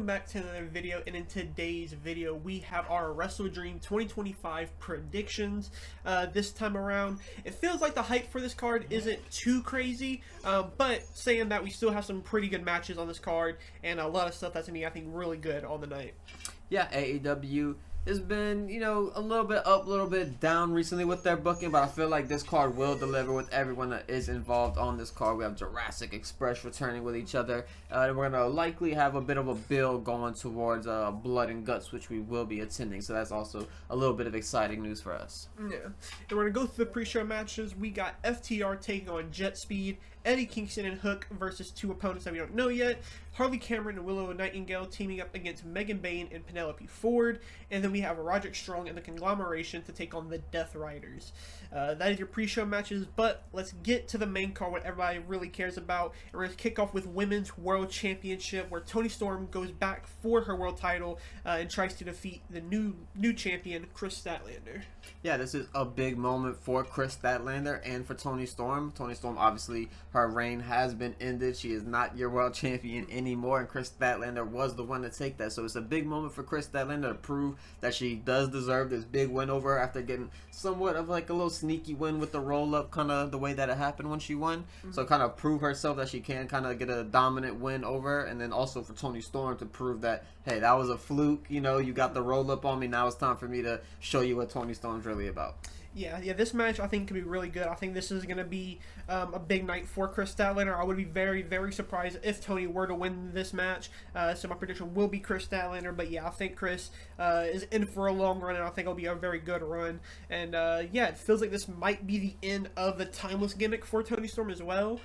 back to another video, and in today's video we have our Wrestle Dream 2025 predictions. This time around, it feels like the hype for this card isn't too crazy, but saying that, we still have some pretty good matches on this card and a lot of stuff that's going to be, I think, really good on the night. Yeah, AEW has been, a little bit up, a little bit down recently with their booking, but I feel like this card will deliver with everyone that is involved on this card. We have Jurassic Express returning with each other, and we're going to likely have a bit of a build going towards Blood and Guts, which we will be attending, so that's also a little bit of exciting news for us. Yeah, and we're going to go through the pre-show matches. We got FTR taking on Jet Speed, Eddie Kingston and Hook versus two opponents that we don't know yet, Harley Cameron and Willow Nightingale teaming up against Megan Bayne and Penelope Ford, and then we have Roderick Strong and the Conglomeration to take on the Death Riders. That is your pre-show matches, but let's get to the main card, what everybody really cares about. And we're going to kick off with Women's World Championship, where Toni Storm goes back for her world title and tries to defeat the new champion, Kris Statlander. Yeah, this is a big moment for Kris Statlander and for Toni Storm. Toni Storm, obviously, her reign has been ended. She is not your world champion anymore, and Kris Statlander was the one to take that. So it's a big moment for Kris Statlander to prove that she does deserve this big win over her after getting somewhat of like a little sneaky win with the roll-up, kind of the way that it happened when she won. So kind of prove herself that she can kind of get a dominant win over her, and then also for Toni Storm to prove that, hey, that was a fluke. You got the roll-up on me. Now it's time for me to show you what Toni Storm's really about. Yeah, this match I think could be really good. I think this is going to be a big night for Kris Statlander. I would be very, very surprised if Toni were to win this match. So my prediction will be Kris Statlander. But yeah, I think Kris is in for a long run, and I think it'll be a very good run. And yeah, it feels like this might be the end of the timeless gimmick for Toni Storm as well,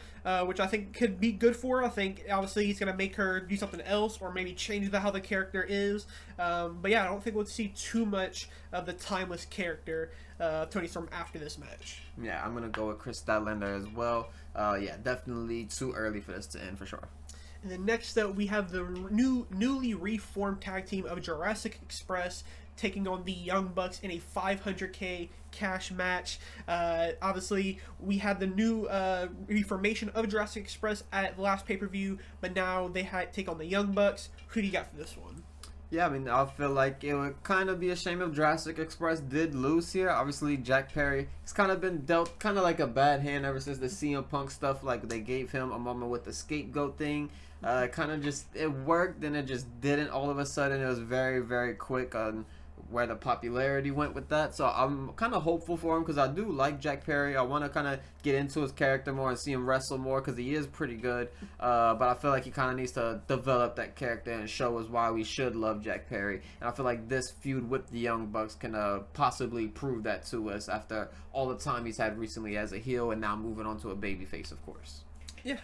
which I think could be good for her. I think obviously he's going to make her do something else or maybe change how the character is. But yeah, I don't think we'll see too much of the timeless character Toni Storm after this match. Yeah, I'm going to go with Kris Statlander as well. Yeah, definitely too early for this to end for sure. And then next up, we have the newly reformed tag team of Jurassic Express taking on the Young Bucks in a $500K cash match. Obviously, we had the new reformation of Jurassic Express at the last pay-per-view, but now they take on the Young Bucks. Who do you got for this one? Yeah, I mean, I feel like it would kind of be a shame if Jurassic Express did lose here. Obviously, Jack Perry has kind of been dealt kind of like a bad hand ever since the CM Punk stuff. Like, they gave him a moment with the scapegoat thing. Kind of just, it worked, then it just didn't all of a sudden. It was very, very quick on where the popularity went with that. So I'm kind of hopeful for him because I do like Jack Perry. I want to kind of get into his character more and see him wrestle more because he is pretty good. But I feel like he kind of needs to develop that character and show us why we should love Jack Perry. And I feel like this feud with the Young Bucks can possibly prove that to us after all the time he's had recently as a heel and now moving on to a babyface, of course.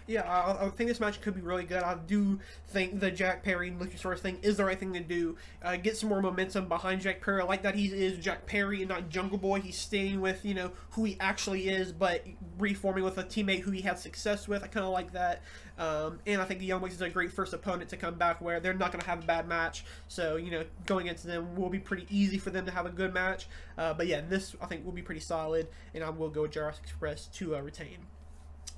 Yeah, I think this match could be really good. I do think the Jack Perry and Luchasaurus thing is the right thing to do. Get some more momentum behind Jack Perry. I like that he is Jack Perry and not Jungle Boy. He's staying with, who he actually is, but reforming with a teammate who he had success with. I kind of like that. And I think the Young Bucks is a great first opponent to come back where they're not going to have a bad match. So, going into them will be pretty easy for them to have a good match. But yeah, this I think will be pretty solid, and I will go with Jurassic Express to retain.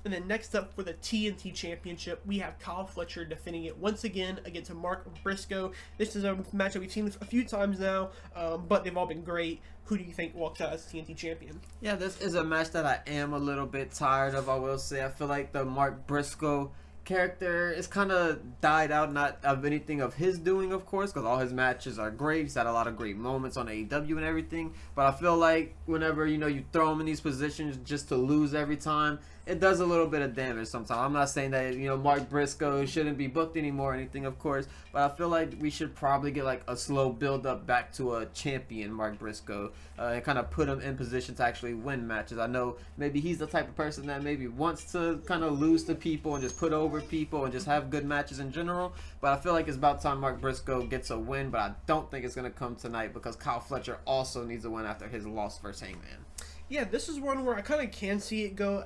And then next up for the TNT Championship, we have Kyle Fletcher defending it once again against Mark Briscoe. This is a match that we've seen a few times now, but they've all been great. Who do you think walks out as TNT champion? Yeah, this is a match that I am a little bit tired of, I will say. I feel like the Mark Briscoe character is kind of died out, not of anything of his doing, of course, because all his matches are great. He's had a lot of great moments on AEW and everything, but I feel like whenever you throw him in these positions just to lose every time, it does a little bit of damage sometimes. I'm not saying that Mark Briscoe shouldn't be booked anymore or anything, of course, but I feel like we should probably get like a slow build up back to a champion Mark Briscoe and kind of put him in position to actually win matches. I know maybe he's the type of person that maybe wants to kind of lose to people and just put over people and just have good matches in general, but I feel like it's about time Mark Briscoe gets a win, but I don't think it's going to come tonight because Kyle Fletcher also needs a win after his loss versus Hangman. Yeah, this is one where I kind of can see it go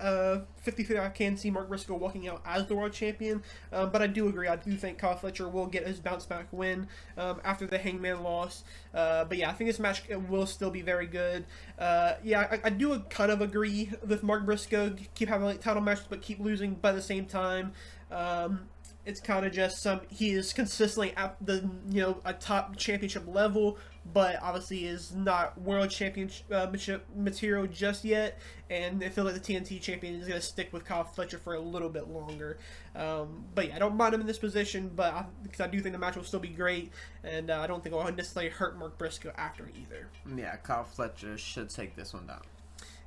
50-50. I can see Mark Briscoe walking out as the world champion, but I do agree. I do think Kyle Fletcher will get his bounce back win after the Hangman loss. But yeah, I think this match will still be very good. Yeah, I do kind of agree with Mark Briscoe. Keep having like title matches, but keep losing by the same time. It's kind of just he is consistently at the a top championship level, but obviously is not world championship material just yet. And I feel like the TNT champion is going to stick with Kyle Fletcher for a little bit longer. But yeah, I don't mind him in this position, but because I do think the match will still be great, and I don't think it will necessarily hurt Mark Briscoe after either. Yeah, Kyle Fletcher should take this one down.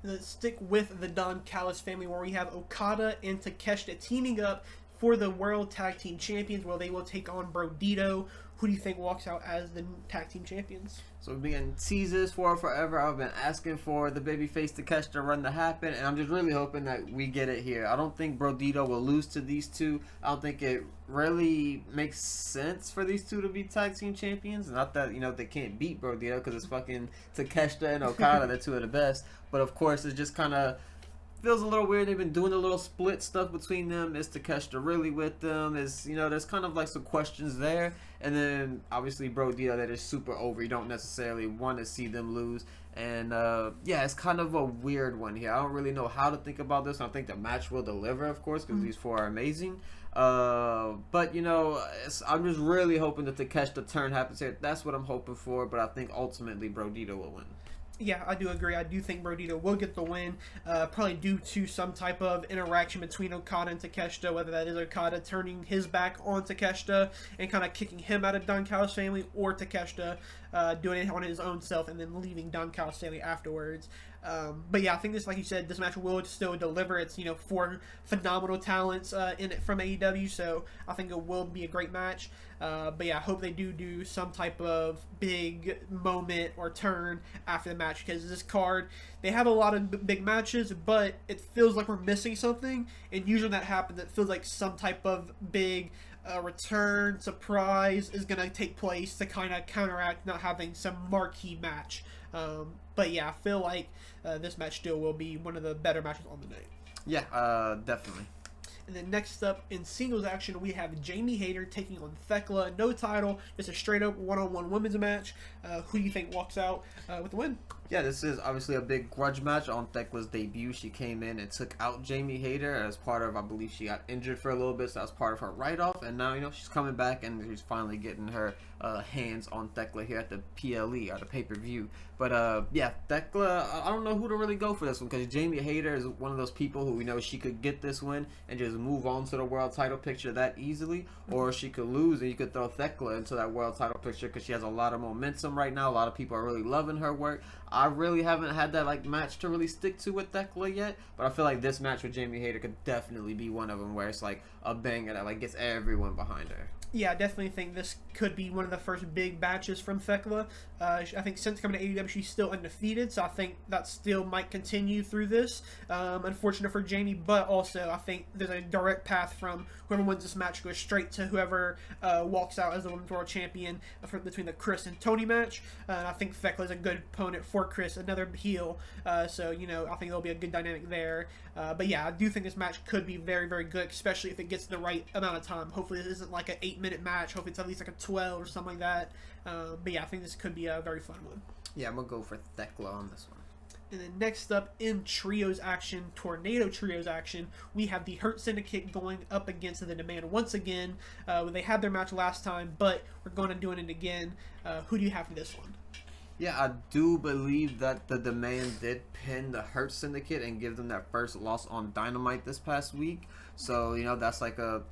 Let's stick with the Don Callis family, where we have Okada and Takeshita teaming up for the World Tag Team Champions, where they will take on Brodito. Who do you think walks out as the Tag Team Champions? So we've been getting teasers for it forever. I've been asking for the babyface Takeshita run to happen, and I'm just really hoping that we get it here. I don't think Brodito will lose to these two. I don't think it really makes sense for these two to be Tag Team Champions. Not that, they can't beat Brodito because it's fucking Takeshita and Okada. They're two of the best. But of course, it just kind of feels a little weird. They've been doing a little split stuff between them. Is Takeshita really with them? There's kind of like some questions there. And then obviously Brodito, that is super over. You don't necessarily want to see them lose. And it's kind of a weird one here. I don't really know how to think about this. I think the match will deliver, of course, because these four are amazing. But I'm just really hoping that the Takeshita turn happens here. That's what I'm hoping for. But I think ultimately Brodito will win. Yeah, I do agree. I do think Brodito will get the win, probably due to some type of interaction between Okada and Takeshita, whether that is Okada turning his back on Takeshita and kind of kicking him out of Don Callis' family, or Takeshita doing it on his own self and then leaving Don Callis' family afterwards. But yeah, I think this, like you said, this match will still deliver. It's, four phenomenal talents in it from AEW, so I think it will be a great match. But yeah, I hope they do some type of big moment or turn after the match, because this card, they have a lot of big matches, but it feels like we're missing something, and usually when that happens, it feels like some type of big return, surprise is going to take place to kind of counteract not having some marquee match. But yeah, I feel like this match still will be one of the better matches on the night. Yeah, definitely. And then next up in singles action, we have Jamie Hayter taking on Thekla. No title, just a straight up one-on-one women's match. Who do you think walks out with the win? Yeah, this is obviously a big grudge match on Thekla's debut. She came in and took out Jamie Hayter as part of, I believe she got injured for a little bit, so that was part of her write-off. And now, she's coming back and she's finally getting her hands on Thekla here at the PLE, or the pay-per-view. But Thekla, I don't know who to really go for this one, because Jamie Hayter is one of those people who we know she could get this win and just move on to the world title picture that easily, or she could lose and you could throw Thekla into that world title picture, because she has a lot of momentum right now. A lot of people are really loving her work. I really haven't had that match to really stick to with Thekla yet, but I feel like this match with Jamie Hayter could definitely be one of them, where it's like a banger that gets everyone behind her. Yeah, I definitely think this could be one of the first big matches from Thekla. I think since coming to AEW, she's still undefeated, so I think that still might continue through this. Unfortunate for Jamie, but also I think there's a direct path from whoever wins this match goes straight to whoever walks out as the Women's World Champion between the Chris and Tony match. I think Thekla is a good opponent for Chris, another heel, so I think there'll be a good dynamic there. But yeah, I do think this match could be very, very good, especially if it gets the right amount of time. Hopefully this isn't like an 8-minute match. Hopefully it's at least like a 12 or something like that. But yeah, I think this could be a very fun one. Yeah, I'm going to go for Thekla on this one. And then next up in trios action, Tornado trios action, we have the Hurt Syndicate going up against the Demand once again. They had their match last time, but we're going to do it again. Who do you have for this one? Yeah, I do believe that the Demand did pin the Hurt Syndicate and give them that first loss on Dynamite this past week. So, that's like a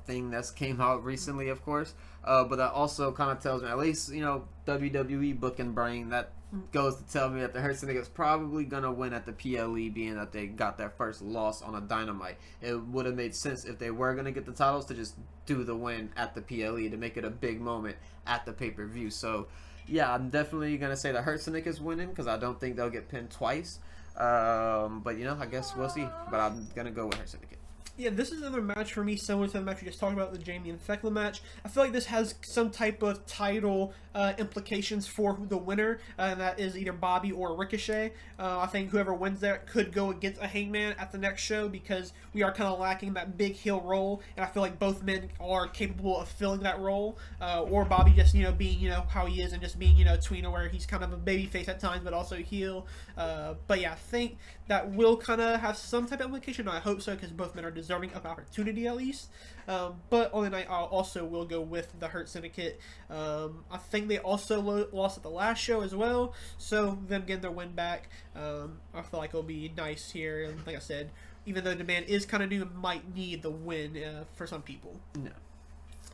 thing that's came out recently, of course. But that also kind of tells me, at least, WWE booking brain, that goes to tell me that the Hurt Syndicate is probably going to win at the PLE, being that they got their first loss on a Dynamite. It would have made sense if they were going to get the titles to just do the win at the PLE to make it a big moment at the pay-per-view. So, yeah, I'm definitely going to say the Hurt Syndicate's winning, because I don't think they'll get pinned twice. But, I guess we'll see. But I'm going to go with Hurt Syndicate. Yeah, this is another match for me similar to the match we just talked about, the Jamie and Thekla match. I feel like this has some type of title implications for the winner, and that is either Bobby or Ricochet. I think whoever wins that could go against a Hangman at the next show, because we are kind of lacking that big heel role, and I feel like both men are capable of filling that role. Or Bobby just, being, how he is, and just being, tweener, where he's kind of a babyface at times, but also heel. But yeah, I think that will kind of have some type of implication. I hope so, because both men are deserving deserving of opportunity at least. But on the night, I also will go with the Hurt Syndicate. I think they also lost at the last show as well, so them getting their win back, I feel like it'll be nice here. And like I said, even though the man is kind of new, might need the win for some people. No.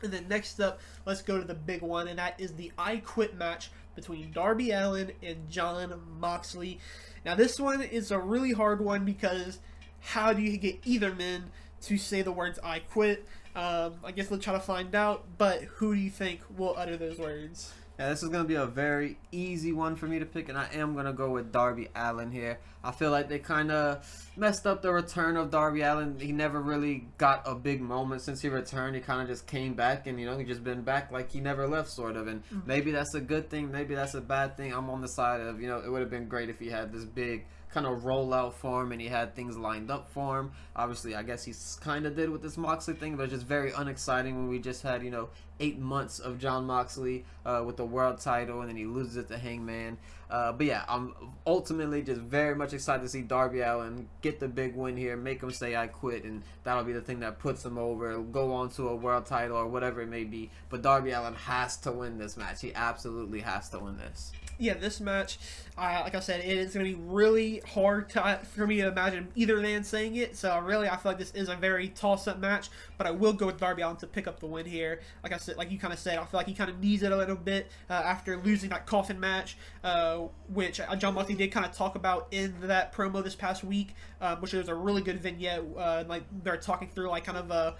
And then next up, let's go to the big one, and that is the I Quit match between Darby Allin and Jon Moxley. Now, this one is a really hard one because how do you get either men to say the words I quit? I guess we'll try to find out, but who do you think will utter those words? Yeah, this is going to be a very easy one for me to pick, and I am going to go with Darby Allin here. I feel like they kind of messed up the return of Darby Allin. He never really got a big moment since he returned. He kind of just came back, and, he just been back like he never left, sort of. And maybe that's a good thing. Maybe that's a bad thing. I'm on the side of, it would have been great if he had this big kind of rollout for him and he had things lined up for him. Obviously, I guess he kind of did with this Moxley thing, but it's just very unexciting when we just had, 8 months of Jon Moxley with the world title, and then he loses it to Hangman. But yeah, I'm ultimately just very much excited to see Darby Allin get the big win here, make him say I quit, and that'll be the thing that puts him over, go on to a world title or whatever it may be. But Darby Allin has to win this match. He absolutely has to win this. Yeah, this match, like I said, it is going to be really hard for me to imagine either man saying it. So really, I feel like this is a very toss-up match. But I will go with Darby Allin to pick up the win here. Like I said, like you kind of said, I feel like he kind of needs it a little bit after losing that coffin match, which Jon Moxley did kind of talk about in that promo this past week, which was a really good vignette. Like they're talking through like kind of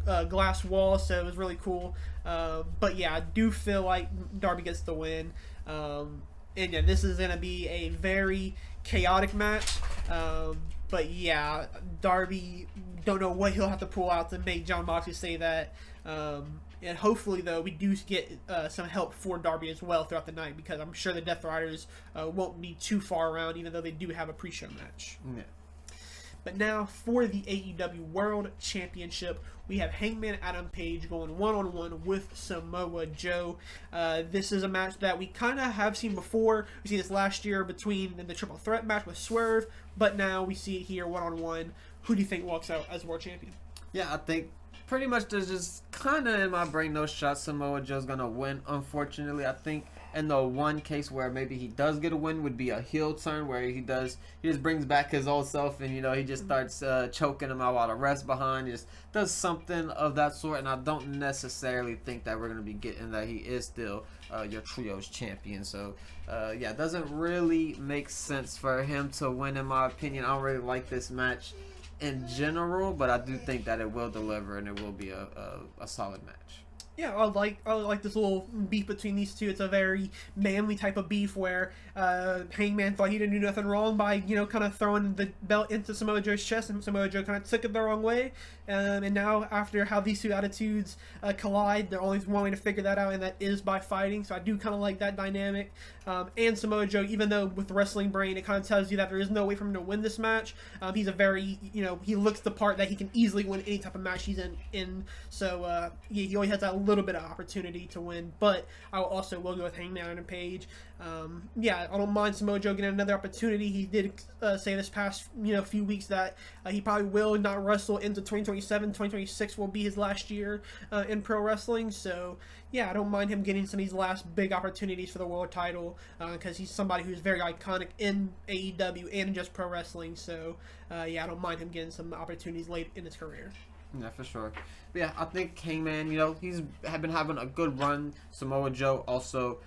a glass wall, so it was really cool. But yeah, I do feel like Darby gets the win. And yeah, this is going to be a very chaotic match. But yeah, Darby, don't know what he'll have to pull out to make Jon Moxley say that. And hopefully, though, we do get some help for Darby as well throughout the night, because I'm sure the Death Riders won't be too far around, even though they do have a pre-show match. Yeah. But now for the AEW World Championship, we have Hangman Adam Page going one-on-one with Samoa Joe. This is a match that we kind of have seen before. We see this last year between the Triple Threat match with Swerve, but now we see it here one-on-one. Who do you think walks out as World Champion? Yeah, I think pretty much there's just kind of in my brain no shot Samoa Joe's going to win, unfortunately. I think in the one case where maybe he does get a win would be a heel turn where he just brings back his old self and he just starts choking him out while the rest behind. He just does something of that sort, and I don't necessarily think that we're going to be getting that he is still your trios champion. So yeah, it doesn't really make sense for him to win, in my opinion. I don't really like this match in general, but I do think that it will deliver and it will be a solid match. Yeah, I like this little beef between these two. It's a very manly type of beef where Hangman thought he didn't do nothing wrong by, kind of throwing the belt into Samoa Joe's chest, and Samoa Joe kind of took it the wrong way. And now, after how these two attitudes collide, they're always wanting to figure that out, and that is by fighting. So I do kind of like that dynamic. And Samoa Joe, even though with Wrestling Brain, it kind of tells you that there is no way for him to win this match. He's a very, he looks the part that he can easily win any type of match he's in. So, yeah, he always has that little bit of opportunity to win. But I also will go with Hangman and Page. Yeah, I don't mind Samoa Joe getting another opportunity. He did say this past few weeks that he probably will not wrestle into 2027. 2026 will be his last year in pro wrestling. So yeah, I don't mind him getting some of these last big opportunities for the world title because he's somebody who's very iconic in AEW and in just pro wrestling. So yeah, I don't mind him getting some opportunities late in his career. Yeah, for sure. But yeah, I think Hangman, he's been having a good run. Samoa Joe also,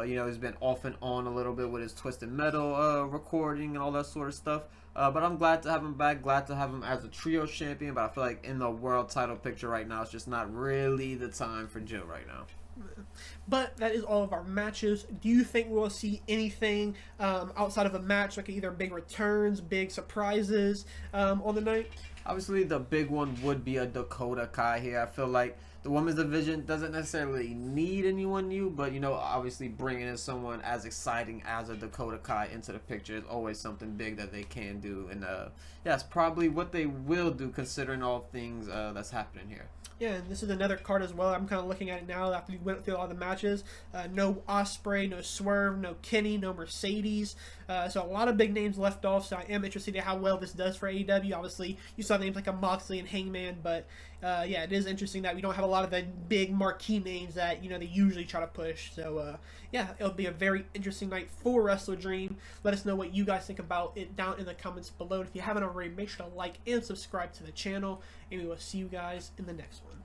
he's been off and on a little bit with his Twisted Metal recording and all that sort of stuff. But I'm glad to have him back, glad to have him as a trio champion. But I feel like in the world title picture right now, it's just not really the time for Joe right now. But that is all of our matches. Do you think we'll see anything outside of a match, like either big returns, big surprises on the night? Obviously, the big one would be a Dakota Kai here. I feel like The women's division doesn't necessarily need anyone new, but, you know, obviously bringing in someone as exciting as a Dakota Kai into the picture is always something big that they can do. And, yeah, it's probably what they will do considering all things that's happening here. Yeah, and this is another card as well. I'm kind of looking at it now after we went through all the matches. No Ospreay, no Swerve, no Kenny, no Mercedes. So a lot of big names left off. So I am interested in how well this does for AEW. Obviously, you saw names like a Moxley and Hangman, but yeah, it is interesting that we don't have a lot of the big marquee names that, you know, they usually try to push. So yeah, it'll be a very interesting night for Wrestle Dream. Let us know what you guys think about it down in the comments below. And if you haven't already, make sure to like and subscribe to the channel. And we will see you guys in the next one.